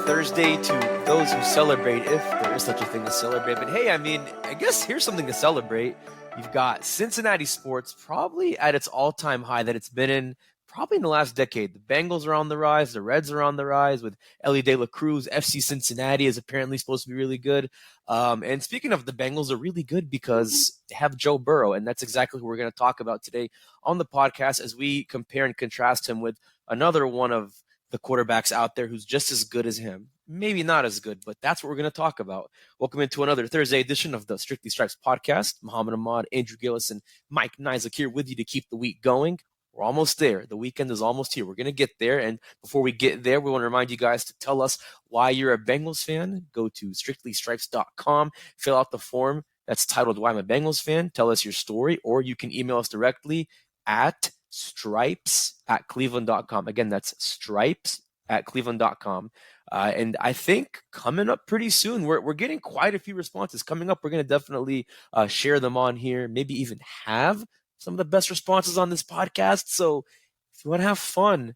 Thursday to those who celebrate, if there is such a thing to celebrate. But hey, I guess here's something to celebrate. You've got Cincinnati sports probably at its all-time high that it's been in probably in the last decade. The Bengals are on the rise. The Reds are on the rise with Ellie De La Cruz. FC Cincinnati is apparently supposed to be really good. And speaking of, the Bengals are really good because they have Joe Burrow, and that's exactly what we're going to talk about today on the podcast as we compare and contrast him with another one of the quarterbacks out there who's just as good as him. Maybe not as good, but that's what we're going to talk about. Welcome into another Thursday edition of the Strictly Stripes podcast. Muhammad Ahmad, Andrew Gillis, and Mike Nizick here with you to keep the week going. We're almost there. The weekend is almost here. We're going to get there. And before we get there, we want to remind you guys to tell us why you're a Bengals fan. Go to strictlystripes.com, fill out the form that's titled Why I'm a Bengals Fan. Tell us your story, or you can email us directly at stripes@cleveland.com. Again, that's stripes@cleveland.com. And I think coming up pretty soon, we're getting quite a few responses coming up. We're going to definitely share them on here, maybe even have some of the best responses on this podcast. So if you want to have fun,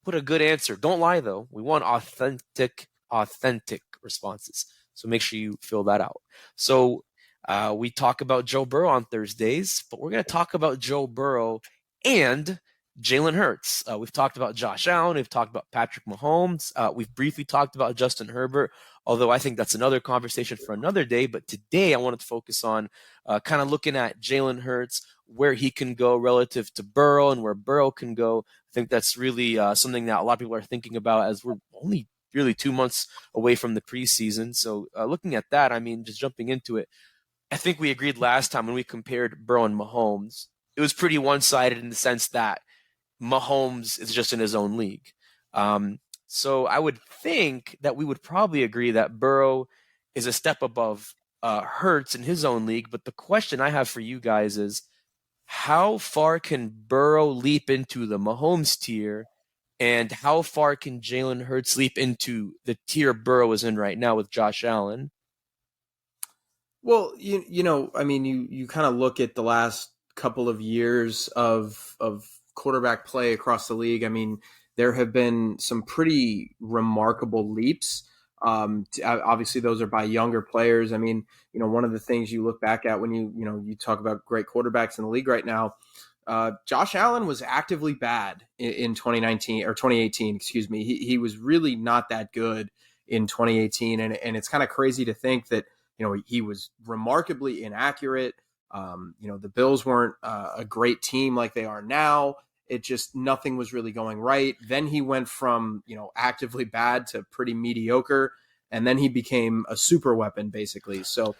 put a good answer. Don't lie, though. We want authentic responses. So make sure you fill that out. So we talk about Joe Burrow on Thursdays, but we're going to talk about Joe Burrow and Jalen Hurts. We've talked about Josh Allen. We've talked about Patrick Mahomes. We've briefly talked about Justin Herbert, although I think that's another conversation for another day. But today I wanted to focus on kind of looking at Jalen Hurts, where he can go relative to Burrow and where Burrow can go. I think that's really something that a lot of people are thinking about as we're only really 2 months away from the preseason. So looking at that, just jumping into it, I think we agreed last time when we compared Burrow and Mahomes, it was pretty one-sided in the sense that Mahomes is just in his own league. So I would think that we would probably agree that Burrow is a step above Hurts in his own league. But the question I have for you guys is, how far can Burrow leap into the Mahomes tier, and how far can Jalen Hurts leap into the tier Burrow is in right now with Josh Allen? Well, you kind of look at the last couple of years of quarterback play across the league. There have been some pretty remarkable leaps. Obviously, those are by younger players. One of the things you look back at when you talk about great quarterbacks in the league right now, Josh Allen was actively bad in 2019 or 2018. Excuse me. He was really not that good in 2018, and it's kind of crazy to think that he was remarkably inaccurate. The Bills weren't a great team like they are now. It just, nothing was really going right. Then he went from, actively bad to pretty mediocre. And then he became a super weapon, basically. So,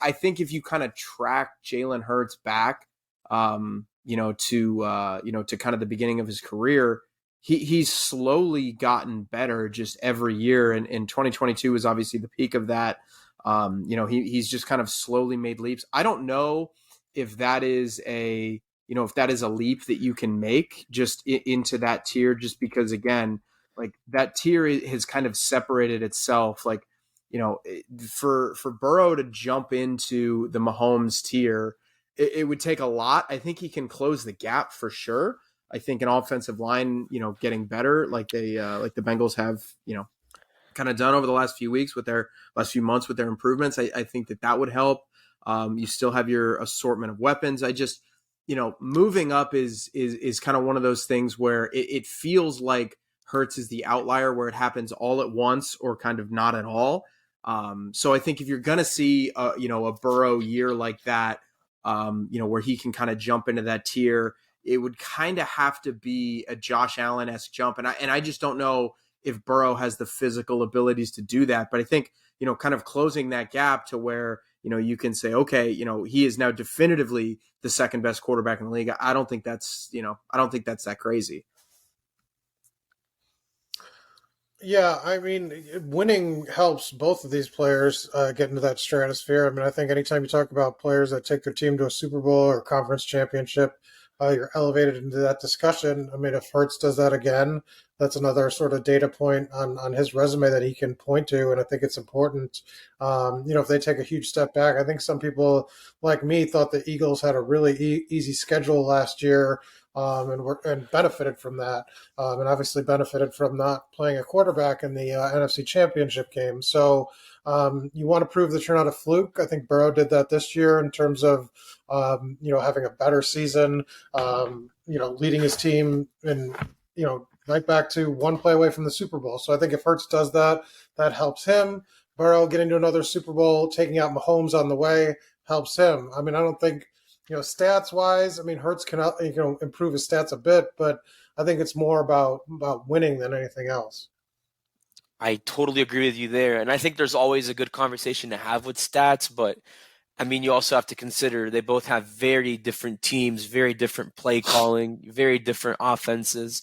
I think if you kind of track Jalen Hurts back, to kind of the beginning of his career, he's slowly gotten better just every year. And 2022 is obviously the peak of that. He's just kind of slowly made leaps. I don't know if that is a leap that you can make just into that tier, just because, again, like, that tier has kind of separated itself. Like, for Burrow to jump into the Mahomes tier, it would take a lot. I think he can close the gap for sure. I think an offensive line, getting better, like the Bengals have, kind of done over the last few months with their improvements. I think that would help. You still have your assortment of weapons. I just, moving up is kind of one of those things where it feels like Hurts is the outlier, where it happens all at once or kind of not at all. So I think if you're going to see a Burrow year like that, where he can kind of jump into that tier, it would kind of have to be a Josh Allen-esque jump. And I just don't know if Burrow has the physical abilities to do that. But I think, kind of closing that gap to where, you can say, okay, he is now definitively the second best quarterback in the league. I don't think that's that crazy. Yeah, winning helps both of these players get into that stratosphere. I think anytime you talk about players that take their team to a Super Bowl or conference championship, you're elevated into that discussion. If Hurts does that again, that's another sort of data point on his resume that he can point to, and I think it's important. If they take a huge step back, I think some people like me thought the Eagles had a really easy schedule last year. and benefited from that, and obviously benefited from not playing a quarterback in the NFC Championship game. So you want to prove that you're not a fluke. I think Burrow did that this year in terms of having a better season, leading his team and right back to one play away from the Super Bowl. So I think if Hurts does that, that helps him. Burrow getting to another Super Bowl, taking out Mahomes on the way helps him. I mean, I don't think stats wise. I mean, Hurts can improve his stats a bit, but I think it's more about winning than anything else. I totally agree with you there. And I think there's always a good conversation to have with stats, but I mean, you also have to consider they both have very different teams, very different play calling, very different offenses,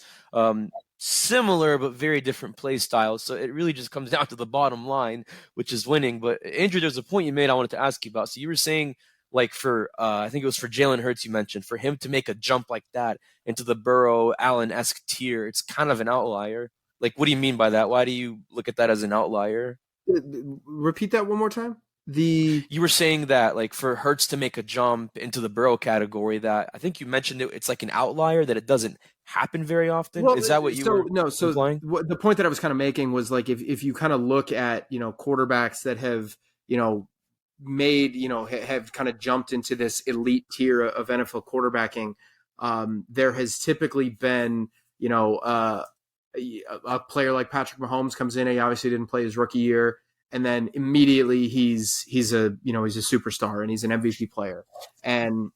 similar but very different play styles. So it really just comes down to the bottom line, which is winning. But Andrew, there's a point you made I wanted to ask you about. So you were saying, like for I think it was for Jalen Hurts you mentioned, for him to make a jump like that into the Burrow Allen-esque tier, it's kind of an outlier. Like, what do you mean by that? Why do you look at that as an outlier? Repeat that one more time. You were saying that, like, for Hurts to make a jump into the Burrow category, that I think you mentioned it's like an outlier, that it doesn't happen very often. Well, is that what you were implying? The point that I was kind of making was like if you kind of look at quarterbacks that have made have kind of jumped into this elite tier of NFL quarterbacking, there has typically been a player like Patrick Mahomes comes in. He obviously didn't play his rookie year. And then immediately he's a superstar and he's an MVP player. And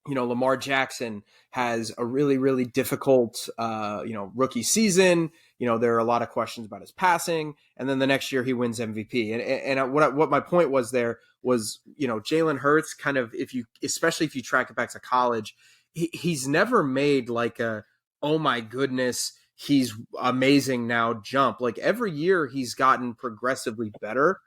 Lamar Jackson has a really, really difficult rookie season. There are a lot of questions about his passing, and then the next year he wins MVP. And what my point was there was Jalen Hurts kind of, especially if you track it back to college, he's never made like a, oh my goodness, he's amazing now jump. Like every year he's gotten progressively better.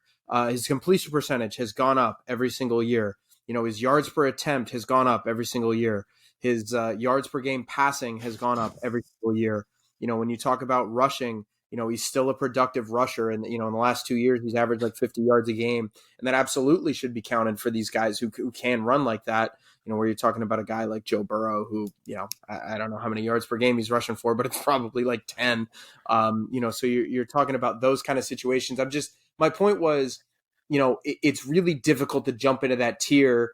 His completion percentage has gone up every single year. His yards per attempt has gone up every single year. His yards per game passing has gone up every single year. When you talk about rushing, he's still a productive rusher. And, in the last 2 years, he's averaged like 50 yards a game. And that absolutely should be counted for these guys who can run like that. Where you're talking about a guy like Joe Burrow, who, I don't know how many yards per game he's rushing for, but it's probably like 10. So you're talking about those kind of situations. My point was, it's really difficult to jump into that tier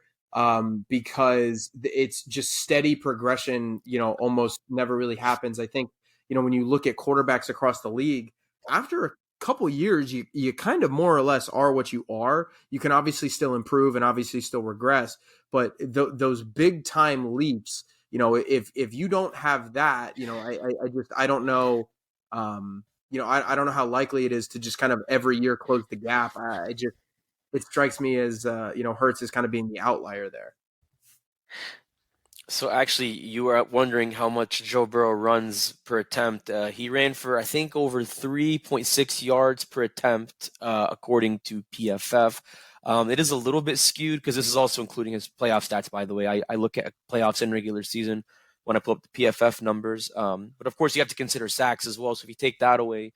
because it's just steady progression, almost never really happens. I think, when you look at quarterbacks across the league, after a couple years, you kind of more or less are what you are. You can obviously still improve and obviously still regress, but those big time leaps, if you don't have that, I don't know. I don't know how likely it is to just kind of every year close the gap. It strikes me as Hurts is kind of being the outlier there. So actually, you were wondering how much Joe Burrow runs per attempt. He ran for, I think, over 3.6 yards per attempt, according to PFF. It is a little bit skewed because this is also including his playoff stats, by the way. I look at playoffs and regular season when I pull up the PFF numbers. But of course, you have to consider sacks as well. So if you take that away,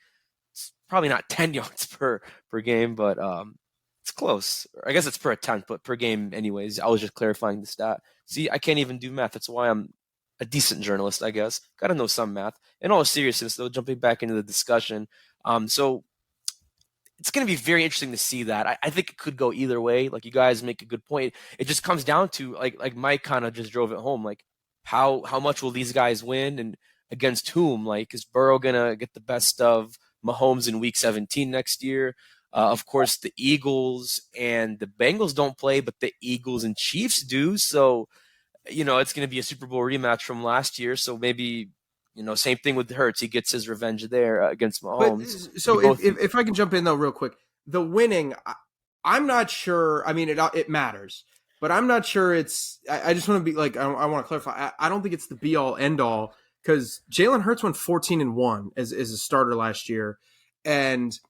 it's probably not 10 yards per game, but it's close. I guess it's per attempt, but per game anyways. I was just clarifying the stat. See, I can't even do math. That's why I'm a decent journalist, I guess. Got to know some math. In all seriousness, though, jumping back into the discussion, so it's going to be very interesting to see that. I think it could go either way. Like, you guys make a good point. It just comes down to, like Mike kind of just drove it home. Like, how much will these guys win and against whom? Like, is Burrow going to get the best of Mahomes in Week 17 next year? Of course, the Eagles and the Bengals don't play, but the Eagles and Chiefs do. So, it's going to be a Super Bowl rematch from last year. So maybe, same thing with Hurts. He gets his revenge there against Mahomes. But, so if I can jump in, though, real quick, the winning, I'm not sure. I mean, it matters, but I'm not sure it's – I just want to be like – I want to clarify. I don't think it's the be-all, end-all, because Jalen Hurts went 14-1 as a starter last year. And –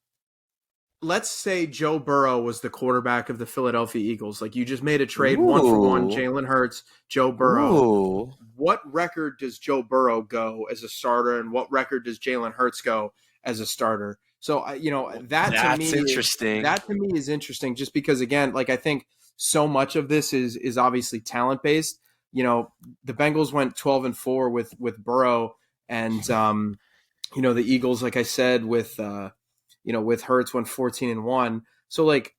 let's say Joe Burrow was the quarterback of the Philadelphia Eagles. Like, you just made a trade, 1-for-1, Jalen Hurts, Joe Burrow. Ooh. What record does Joe Burrow go as a starter, and what record does Jalen Hurts go as a starter? So, that's interesting. That to me is interesting, just because, again, like, I think so much of this is obviously talent based. the Bengals went 12-4 with Burrow, and the Eagles, like I said, with with Hurts went 14-1. So like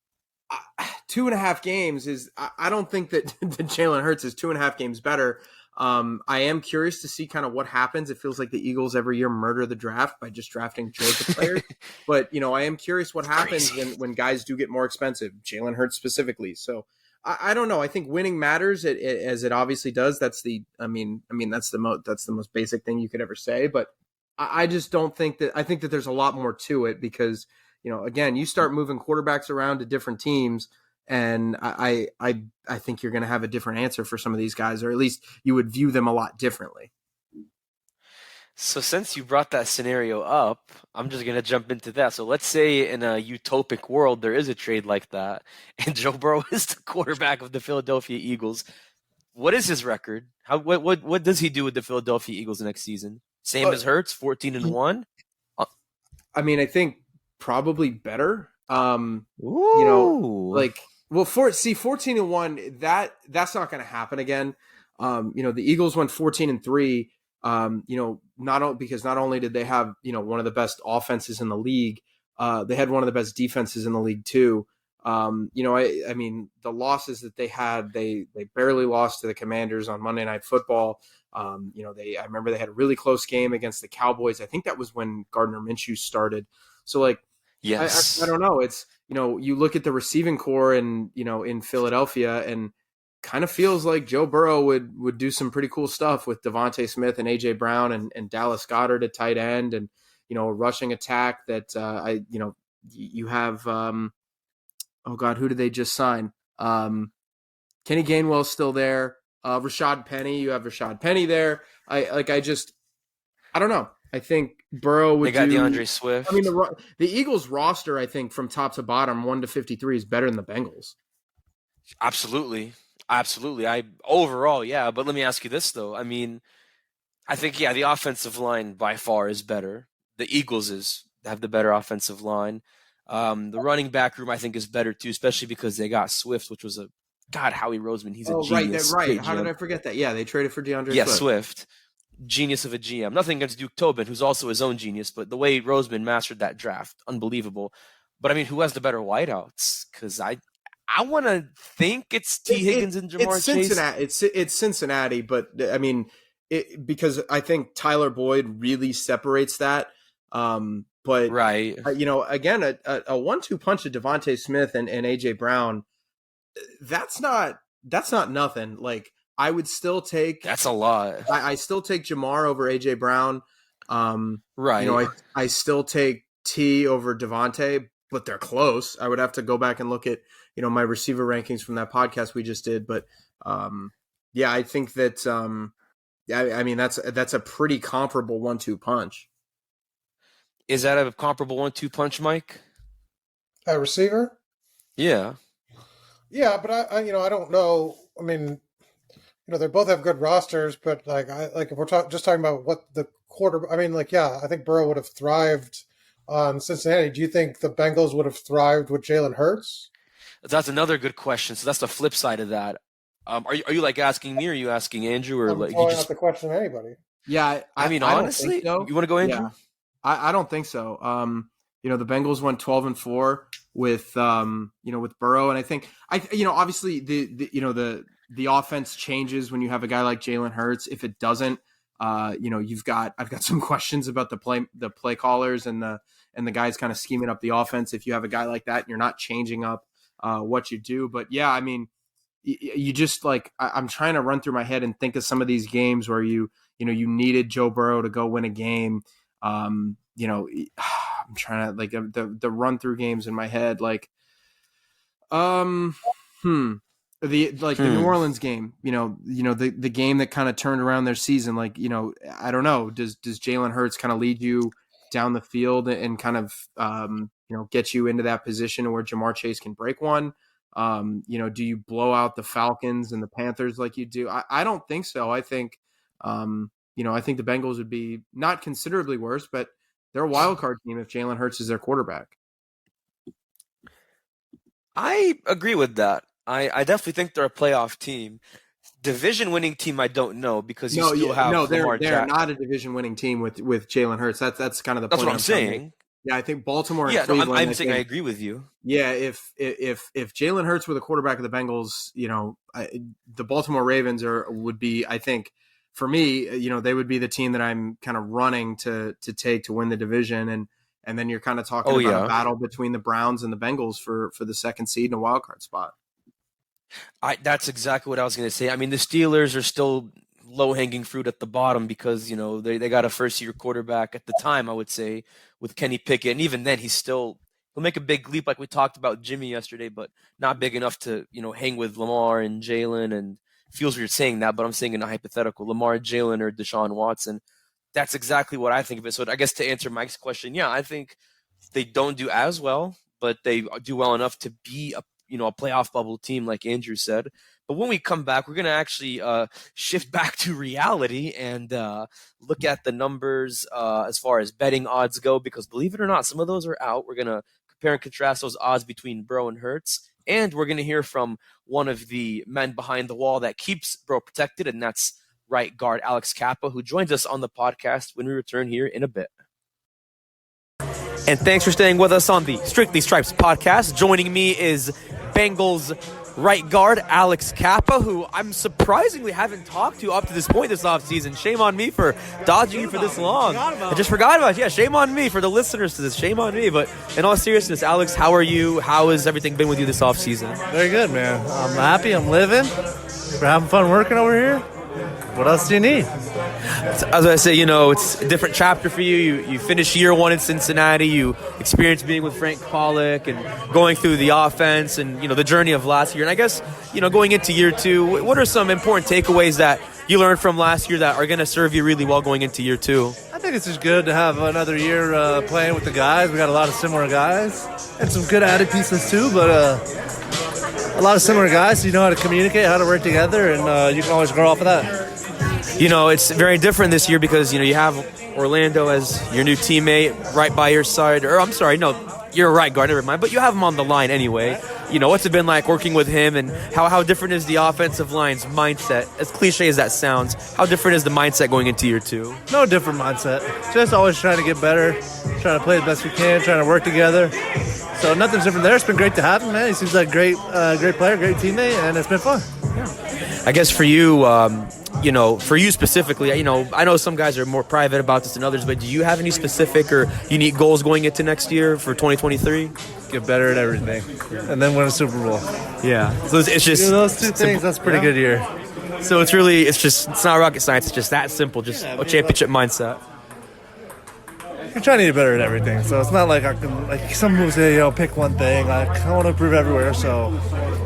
2.5 games is I don't think that Jalen Hurts is 2.5 games better. I am curious to see kind of what happens. It feels like the Eagles every year murder the draft by just drafting Georgia players. But, I am curious what happens when guys do get more expensive, Jalen Hurts specifically. So I don't know. I think winning matters as it obviously does. That's that's the most basic thing you could ever say. But I just don't think that. I think that there's a lot more to it because, again, you start moving quarterbacks around to different teams. And I think you're going to have a different answer for some of these guys, or at least you would view them a lot differently. So since you brought that scenario up, I'm just going to jump into that. So let's say in a utopic world, there is a trade like that, and Joe Burrow is the quarterback of the Philadelphia Eagles. What is his record? What does he do with the Philadelphia Eagles next season? Same as Hurts, 14-1? I think probably better. Ooh. 14-1, that's not going to happen again. The Eagles went 14-3. Not only did they have one of the best offenses in the league, they had one of the best defenses in the league too. The losses that they had, they barely lost to the Commanders on Monday Night Football. I remember they had a really close game against the Cowboys. I think that was when Gardner Minshew started. So yes, I don't know. It's you look at the receiving core and in Philadelphia, and kind of feels like Joe Burrow would do some pretty cool stuff with Devontae Smith and AJ Brown and Dallas Goedert at tight end, and a rushing attack that you have. Oh God, who did they just sign? Kenny Gainwell's still there. Rashad Penny, you have Rashad Penny there. I don't know. I think Burrow would. They got DeAndre Swift. The Eagles roster, I think, from top to bottom, 1 to 53, is better than the Bengals. Absolutely. Overall, yeah. But let me ask you this though. I think the offensive line by far is better. The Eagles have the better offensive line. The running back room I think is better too, especially because they got Swift, which was Howie Roseman. He's a genius. Right. How did I forget that? Yeah, they traded for DeAndre Swift. Yeah, Swift. Genius of a GM. Nothing against Duke Tobin, who's also his own genius, but the way Roseman mastered that draft, unbelievable. But who has the better wideouts? Because I want to think it's T. Higgins and Jamar Chase. It's Cincinnati, but because I think Tyler Boyd really separates that. But right, again, a 1-2 punch of Devontae Smith and AJ Brown, that's not nothing. Like, I would still take. That's a lot. I still take Jamar over AJ Brown. Right. I still take T over Devontae, but they're close. I would have to go back and look at my receiver rankings from that podcast we just did. But I think that that's a pretty comparable 1-2 punch. Is that a comparable 1-2 punch, Mike? A receiver? Yeah. Yeah, but I don't know. They both have good rosters, but if we're just talking about what the quarter, I think Burrow would have thrived on Cincinnati. Do you think the Bengals would have thrived with Jalen Hurts? That's another good question. So that's the flip side of that. Are you asking me, or are you asking Andrew, or I'm you throwing just out the question to anybody? Yeah, honestly, so. You want to go, Andrew? Yeah. I don't think so. The Bengals went 12-4 with with Burrow, and I think obviously the offense changes when you have a guy like Jalen Hurts. If it doesn't, I've got some questions about the play callers and the guys kind of scheming up the offense. If you have a guy like that and you're not changing up what you do, but yeah, you just I'm trying to run through my head and think of some of these games where you needed Joe Burrow to go win a game. I'm trying to the run through games in my head, the New Orleans game, the game that kind of turned around their season. I don't know. Does Jalen Hurts kind of lead you down the field and kind of, get you into that position where Jamar Chase can break one? Do you blow out the Falcons and the Panthers like you do? I don't think so. I think, I think the Bengals would be not considerably worse, but they're a wild card team if Jalen Hurts is their quarterback. I agree with that. I definitely think they're a playoff team. Division-winning team, I don't know, because you No, still have Lamar they're Jackson. not a division-winning team with Jalen Hurts. That's kind of the That's point what I'm saying. Yeah, I think Baltimore and Yeah, no, Cleveland. I'm saying I agree with you. Yeah, if Jalen Hurts were the quarterback of the Bengals, the Baltimore Ravens would be, I think, for me, they would be the team that I'm kind of running to take to win the division, and then you're kind of talking about a battle between the Browns and the Bengals for the second seed and a wild card spot. That's exactly what I was going to say. I mean, the Steelers are still low-hanging fruit at the bottom because, they got a first-year quarterback at the time, I would say, with Kenny Pickett. And even then, he'll make a big leap like we talked about Jimmy yesterday, but not big enough to, hang with Lamar and Jalen. And it feels weird saying that, but I'm saying in a hypothetical, Lamar, Jalen, or Deshaun Watson. That's exactly what I think of it. So I guess to answer Mike's question, yeah, I think they don't do as well, but they do well enough to be a playoff bubble team, like Andrew said. But when we come back, we're going to actually shift back to reality and look at the numbers as far as betting odds go, because believe it or not, some of those are out. We're going to compare and contrast those odds between Burrow and Hurts, and we're going to hear from one of the men behind the wall that keeps Burrow protected, and that's right guard Alex Cappa, who joins us on the podcast when we return here in a bit. And thanks for staying with us on the Strictly Stripes podcast. Joining me is Bengals right guard Alex Cappa, who I'm surprisingly haven't talked to up to this point this offseason. Shame on me for dodging you for this long. I just forgot about it. Yeah, shame on me for the listeners to this. Shame on me. But in all seriousness, Alex, how are you? How has everything been with you this offseason? Very good, man. I'm happy. I'm living. We're having fun working over here. What else do you need? As I say, it's a different chapter for you. You finished year one in Cincinnati. You experienced being with Frank Pollock and going through the offense and, the journey of last year. And I guess, going into year two, what are some important takeaways that you learned from last year that are going to serve you really well going into year two? I think it's just good to have another year playing with the guys. We got a lot of similar guys and some good added pieces too, but a lot of similar guys. So you know how to communicate, how to work together, and you can always grow off of that. It's very different this year because, you have Orlando as your new teammate right by your side. Or, I'm sorry, no, you're a right guard, never mind. But you have him on the line anyway. What's it been like working with him, and how different is the offensive line's mindset? As cliche as that sounds, how different is the mindset going into year two? No different mindset. Just always trying to get better, trying to play the best we can, trying to work together. So nothing's different there. It's been great to have him, man. He seems like a great player, great teammate, and it's been fun. Yeah. I guess for you, for you specifically, I know some guys are more private about this than others, but do you have any specific or unique goals going into next year for 2023? Get better at everything, and then win a Super Bowl. Yeah. So it's just those two things. That's a pretty good year. So it's not rocket science. It's just that simple. Just a championship mindset. You're trying to get better at everything, so it's not like I can, like some people say, pick one thing. I want to improve everywhere, so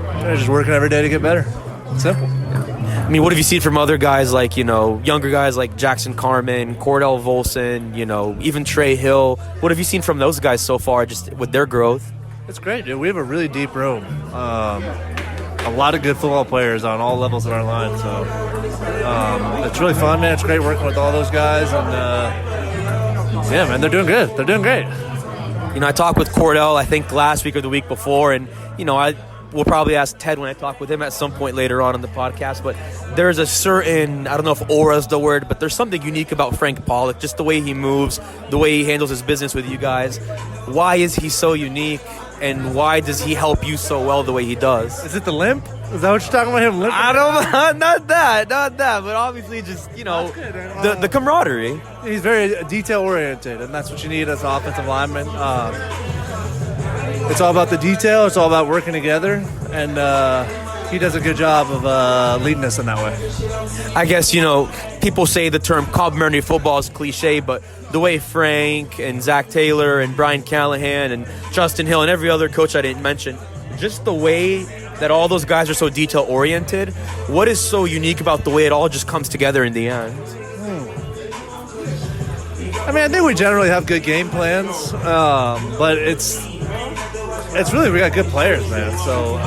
I'm just working every day to get better. It's simple. I mean, what have you seen from other guys like, younger guys like Jackson Carman, Cordell Volson, even Trey Hill? What have you seen from those guys so far, just with their growth? It's great, dude. We have a really deep room. A lot of good football players on all levels of our line, so it's really fun, man. It's great working with all those guys, and yeah, man, they're doing good. They're doing great. I talked with Cordell, I think, last week or the week before, and, we'll probably ask Ted when I talk with him at some point later on in the podcast, but there's a certain, I don't know if aura is the word, but there's something unique about Frank Pollock, just the way he moves, the way he handles his business with you guys. Why is he so unique, and why does he help you so well the way he does? Is it the limp? Is that what you're talking about, him limping? I don't know, not that, but obviously just, the camaraderie. He's very detail-oriented, and that's what you need as an offensive lineman. It's all about the detail. It's all about working together, and he does a good job of leading us in that way. I guess, people say the term complementary football is cliche, but the way Frank and Zach Taylor and Brian Callahan and Justin Hill and every other coach I didn't mention, just the way that all those guys are so detail-oriented, what is so unique about the way it all just comes together in the end? I mean, I think we generally have good game plans, but it's really, we got good players, man. So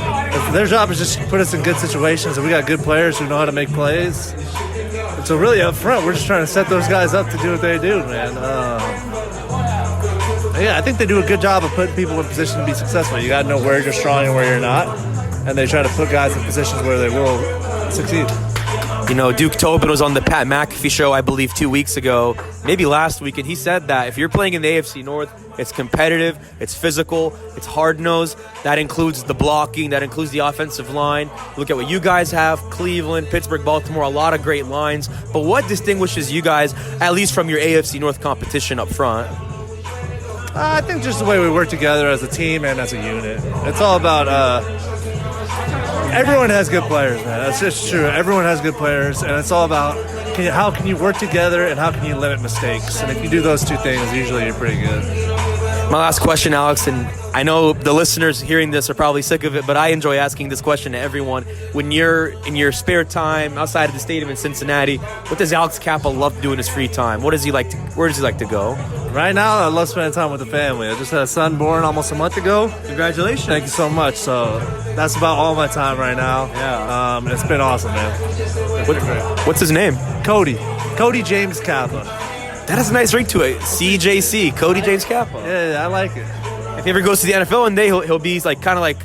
their job is just to put us in good situations, and we got good players who know how to make plays. And so really up front, we're just trying to set those guys up to do what they do, man. Yeah, I think they do a good job of putting people in position to be successful. You got to know where you're strong and where you're not, and they try to put guys in positions where they will succeed. Duke Tobin was on the Pat McAfee show, I believe, 2 weeks ago, maybe last week, and he said that if you're playing in the AFC North, it's competitive, it's physical, it's hard-nosed. That includes the blocking, that includes the offensive line. Look at what you guys have, Cleveland, Pittsburgh, Baltimore, a lot of great lines. But what distinguishes you guys, at least from your AFC North competition up front? I think just the way we work together as a team and as a unit. It's all about everyone has good players, man. That's just true. Everyone has good players, and it's all about how can you work together and how can you limit mistakes. And if you do those two things, usually you're pretty good. My last question, Alex, and I know the listeners hearing this are probably sick of it, but I enjoy asking this question to everyone. When you're in your spare time outside of the stadium in Cincinnati, what does Alex Cappa love to do in his free time? Where does he like to go? Right now, I love spending time with the family. I just had a son born almost a month ago. Congratulations. Thank you so much. So that's about all my time right now. Yeah. It's been awesome, man. What's his name? Cody James Kappa. That has a nice ring to it. CJC, Cody James Kappa. Yeah, I like it. If he ever goes to the NFL one day, he'll be kind of like,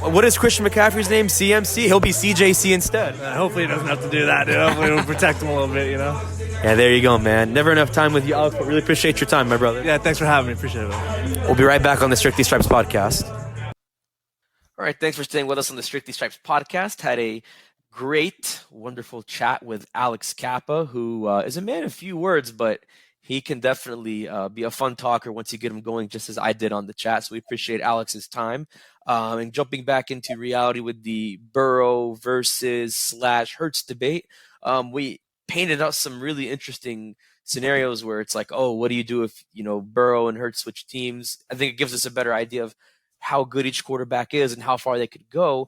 what is Christian McCaffrey's name? CMC? He'll be CJC instead. Hopefully he doesn't have to do that, dude. Hopefully we'll protect him a little bit, Yeah, there you go, man. Never enough time with you, Alex, but really appreciate your time, my brother. Yeah, thanks for having me. Appreciate it, man. We'll be right back on the Strictly Stripes podcast. All right, thanks for staying with us on the Strictly Stripes podcast. Had a great, wonderful chat with Alex Cappa, who is a man of few words, but he can definitely be a fun talker once you get him going, just as I did on the chat. So we appreciate Alex's time. And jumping back into reality with the Burrow versus / Hurts debate, we painted out some really interesting scenarios where it's like, oh, what do you do if, Burrow and Hurts switch teams? I think it gives us a better idea of how good each quarterback is and how far they could go.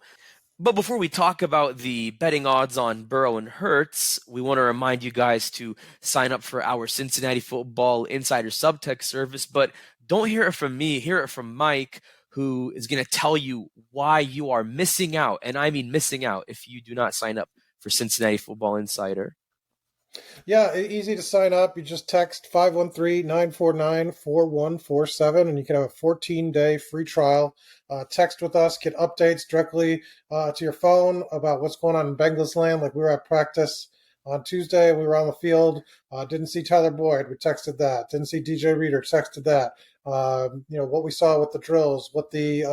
But before we talk about the betting odds on Burrow and Hurts, we want to remind you guys to sign up for our Cincinnati Football Insider Subtext service. But don't hear it from me, hear it from Mike, who is going to tell you why you are missing out. And I mean missing out if you do not sign up for Cincinnati Football Insider. Yeah, easy to sign up. You just text 513-949-4147, and you can have a 14-day free trial. Text with us, get updates directly to your phone about what's going on in Bengals land. Like we were at practice on Tuesday, we were on the field, didn't see Tyler Boyd, we texted that. Didn't see DJ Reader, texted that. What we saw with the drills, what the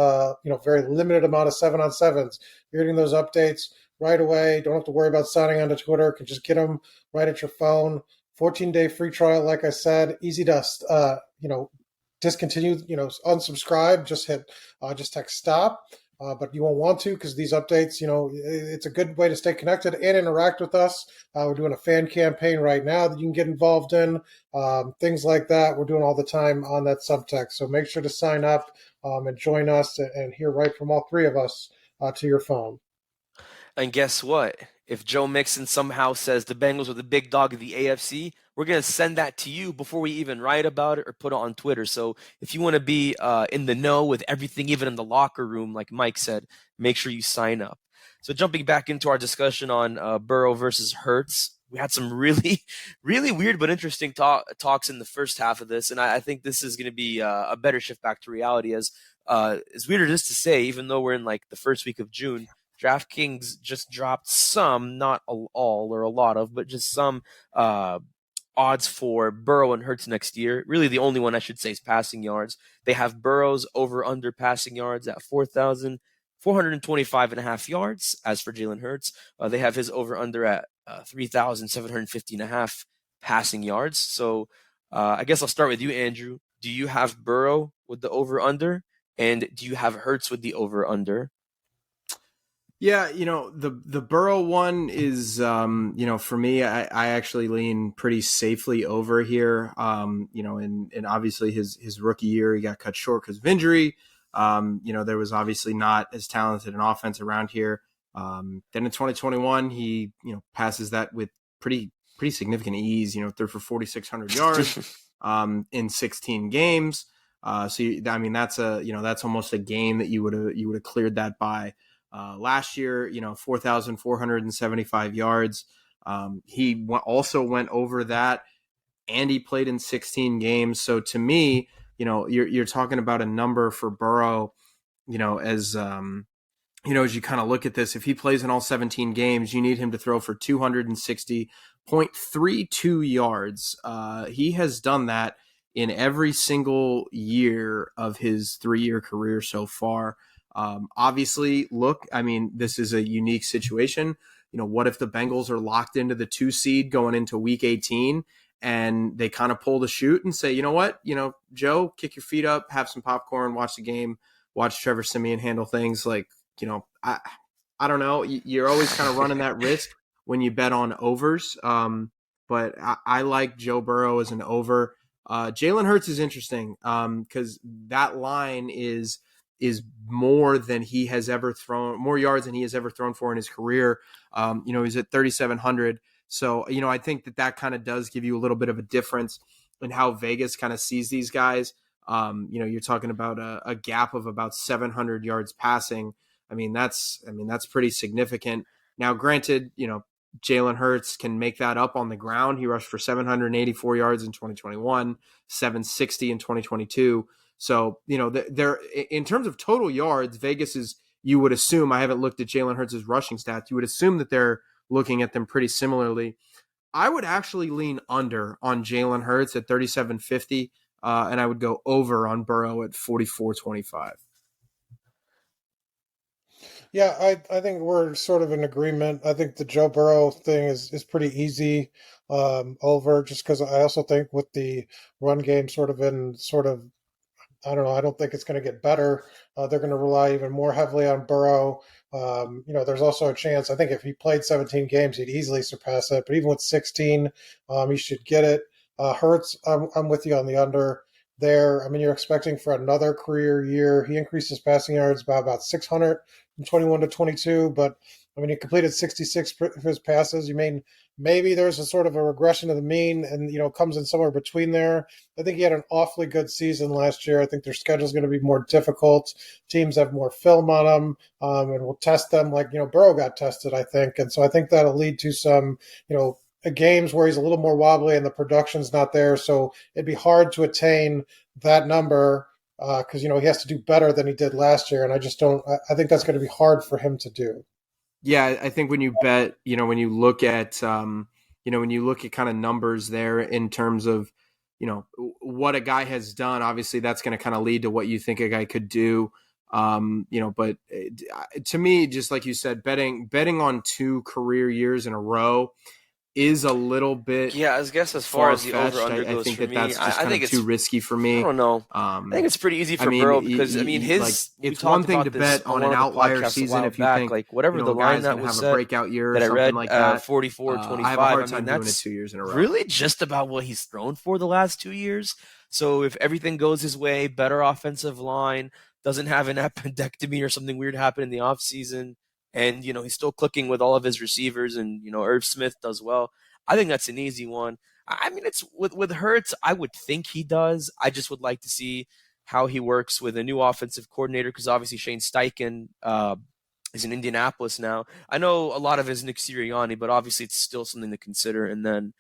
very limited amount of 7-on-7s. You're getting those updates right away. Don't have to worry about signing onto Twitter. Can just get them right at your phone. 14-day free trial, like I said. Easy to discontinue. Unsubscribe. Just text stop. But you won't want to because these updates. It's a good way to stay connected and interact with us. We're doing a fan campaign right now that you can get involved in. Things like that. We're doing all the time on that subtext. So make sure to sign up and join us and hear right from all three of us to your phone. And guess what? If Joe Mixon somehow says the Bengals are the big dog of the AFC, we're going to send that to you before we even write about it or put it on Twitter. So if you want to be in the know with everything, even in the locker room, like Mike said, make sure you sign up. So jumping back into our discussion on Burrow versus Hurts, we had some really, really weird but interesting talks in the first half of this. And I think this is going to be a better shift back to reality as weird as to say, even though we're in like the first week of June, DraftKings just dropped some, not all or a lot of, but just some odds for Burrow and Hurts next year. Really the only one I should say is passing yards. They have Burrow's over-under passing yards at 4,425.5 yards. As for Jalen Hurts, they have his over-under at 3,750.5 passing yards. So I guess I'll start with you, Andrew. Do you have Burrow with the over-under? And do you have Hurts with the over-under? Yeah, the Burrow one is, for me, I actually lean pretty safely over here. And obviously his rookie year, he got cut short because of injury. There was obviously not as talented an offense around here. Then in 2021, he, passes that with pretty significant ease, threw for 4,600 yards in 16 games. That's almost a game that you would have cleared that by. Last year, 4,475 yards. He also went over that, and he played in 16 games. So to me, you're talking about a number for Burrow, as as you kind of look at this, if he plays in all 17 games, you need him to throw for 260.32 yards. He has done that in every single year of his 3-year career so far. Obviously, look, I mean, this is a unique situation. What if the Bengals are locked into the 2 seed going into week 18 and they kind of pull the chute and say, you know what, Joe, kick your feet up, have some popcorn, watch the game, watch Trevor Siemian handle things. Like, I don't know. You're always kind of running that risk when you bet on overs. But I like Joe Burrow as an over. Jalen Hurts is interesting because that line is more than he has ever thrown, more yards than he has ever thrown for in his career. He's at 3,700. So, I think that kind of does give you a little bit of a difference in how Vegas kind of sees these guys. You're talking about a gap of about 700 yards passing. I mean, that's pretty significant. Now, granted, Jalen Hurts can make that up on the ground. He rushed for 784 yards in 2021, 760 in 2022. So, they're in terms of total yards, Vegas is, you would assume, I haven't looked at Jalen Hurts' rushing stats, you would assume that they're looking at them pretty similarly. I would actually lean under on Jalen Hurts at 3,750, and I would go over on Burrow at 4,425. Yeah, I think we're sort of in agreement. I think the Joe Burrow thing is pretty easy over, just because I also think with the run game I don't know. I don't think it's going to get better. They're going to rely even more heavily on Burrow. There's also a chance. I think if he played 17 games, he'd easily surpass it. But even with 16, he should get it. Hurts, I'm with you on the under there. I mean, you're expecting for another career year. He increased his passing yards by about 600 from 21 to 22. But I mean, he completed 66 of his passes. You mean maybe there's a sort of a regression to the mean, and comes in somewhere between there. I think he had an awfully good season last year. I think their schedule is going to be more difficult. Teams have more film on them, and will test them like Burrow got tested, I think, and so I think that'll lead to some games where he's a little more wobbly and the production's not there. So it'd be hard to attain that number because he has to do better than he did last year, and I just don't. I think that's going to be hard for him to do. Yeah, I think when you bet, when you look at, when you look at kind of numbers there in terms of, what a guy has done, obviously that's going to kind of lead to what you think a guy could do. But to me, just like you said, betting on 2 career years in a row is a little bit. Yeah, I guess as far as the over-under goes, I think for me, that's just I kind think of too risky for me. I don't know. I think it's pretty easy for Burrow because it's one thing to bet on an outlier season if you think like whatever the line that was have a breakout year that or I read, something like that. 44-25. I have a hard time doing it 2 years in a row. Really just about what he's thrown for the last 2 years. So if everything goes his way, better offensive line, doesn't have an appendectomy or something weird happen in the offseason, and he's still clicking with all of his receivers, and Irv Smith does well, I think that's an easy one. I mean, it's with Hurts, I would think he does. I just would like to see how he works with a new offensive coordinator, because obviously Shane Steichen is in Indianapolis now. I know a lot of it is Nick Sirianni, but obviously it's still something to consider. And then,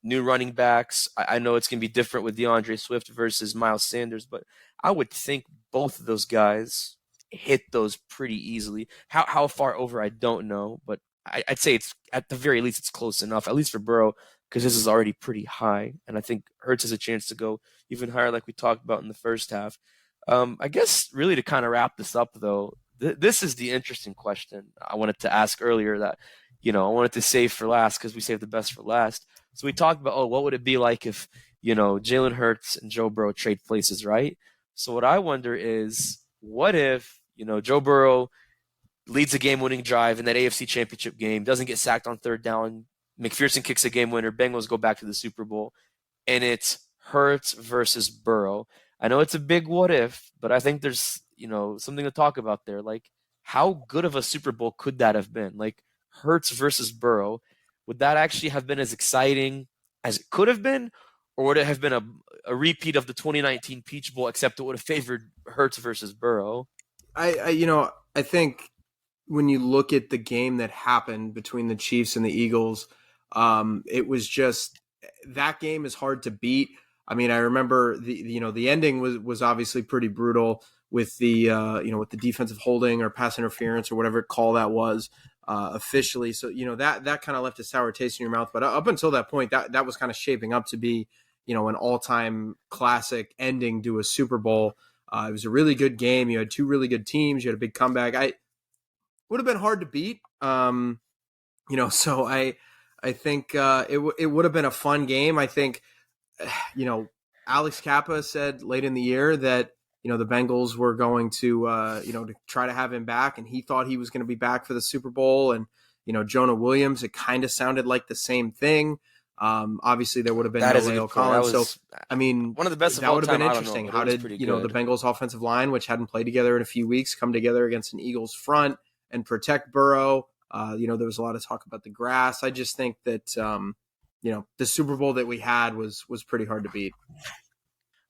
new running backs. I know it's going to be different with DeAndre Swift versus Miles Sanders, but I would think both of those guys hit those pretty easily. How far over, I don't know, but I'd say it's at the very least it's close enough, at least for Burrow, because this is already pretty high, and I think Hurts has a chance to go even higher, like we talked about in the first half. I guess really to kind of wrap this up, though, this is the interesting question I wanted to ask earlier that I wanted to save for last because we saved the best for last. So we talked about what would it be like if Jalen Hurts and Joe Burrow trade places, right? So what I wonder is, what if Joe Burrow leads a game-winning drive in that AFC Championship game, doesn't get sacked on third down, McPherson kicks a game winner, Bengals go back to the Super Bowl, and it's Hurts versus Burrow. I know it's a big what if, but I think there's something to talk about there. Like, how good of a Super Bowl could that have been? Like, Hurts versus Burrow, would that actually have been as exciting as it could have been, or would it have been a repeat of the 2019 Peach Bowl, except it would have favored Hurts versus Burrow? I think when you look at the game that happened between the Chiefs and the Eagles, it was just, that game is hard to beat. I mean, I remember the ending was obviously pretty brutal with the with the defensive holding or pass interference or whatever call that was officially. So that kind of left a sour taste in your mouth. But up until that point, that was kind of shaping up to be an all-time classic ending to a Super Bowl. It was a really good game. You had two really good teams. You had a big comeback. I would have been hard to beat. So I think it would have been a fun game. I think, Alex Cappa said late in the year that, the Bengals were going to, to try to have him back, and he thought he was going to be back for the Super Bowl. And, Jonah Williams, it kind of sounded like the same thing. Obviously there would have been no La'el Collins. So, I mean, one of the best of that all would have been time. interesting. How did, the Bengals offensive line, which hadn't played together in a few weeks, come together against an Eagles front and protect Burrow? There was a lot of talk about the grass. I just think that, the Super Bowl that we had was pretty hard to beat.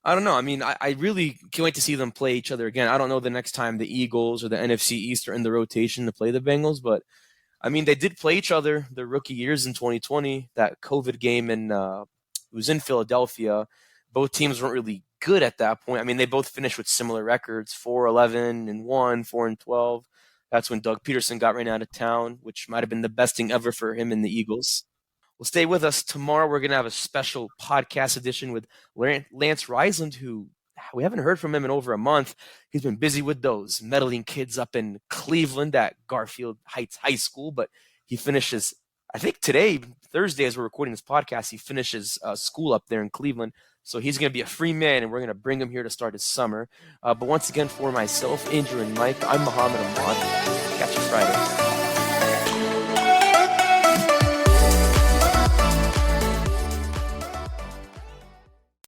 I don't know. I mean, I really can't wait to see them play each other again. I don't know the next time the Eagles or the NFC East are in the rotation to play the Bengals, but I mean, they did play each other their rookie years in 2020, that COVID game, and it was in Philadelphia. Both teams weren't really good at that point. I mean, they both finished with similar records, 4-11-1, 4-12. That's when Doug Peterson got ran out of town, which might have been the best thing ever for him and the Eagles. Well, stay with us. Tomorrow we're going to have a special podcast edition with Lance Reisland, who we haven't heard from him in over a month. He's been busy with those meddling kids up in Cleveland at Garfield Heights High School, but he finishes, I think today, Thursday, as we're recording this podcast, he finishes school up there in Cleveland. So he's going to be a free man, and we're going to bring him here to start his summer. But once again, for myself, Andrew, and Mike, I'm Muhammad Ahmad. Catch you Friday.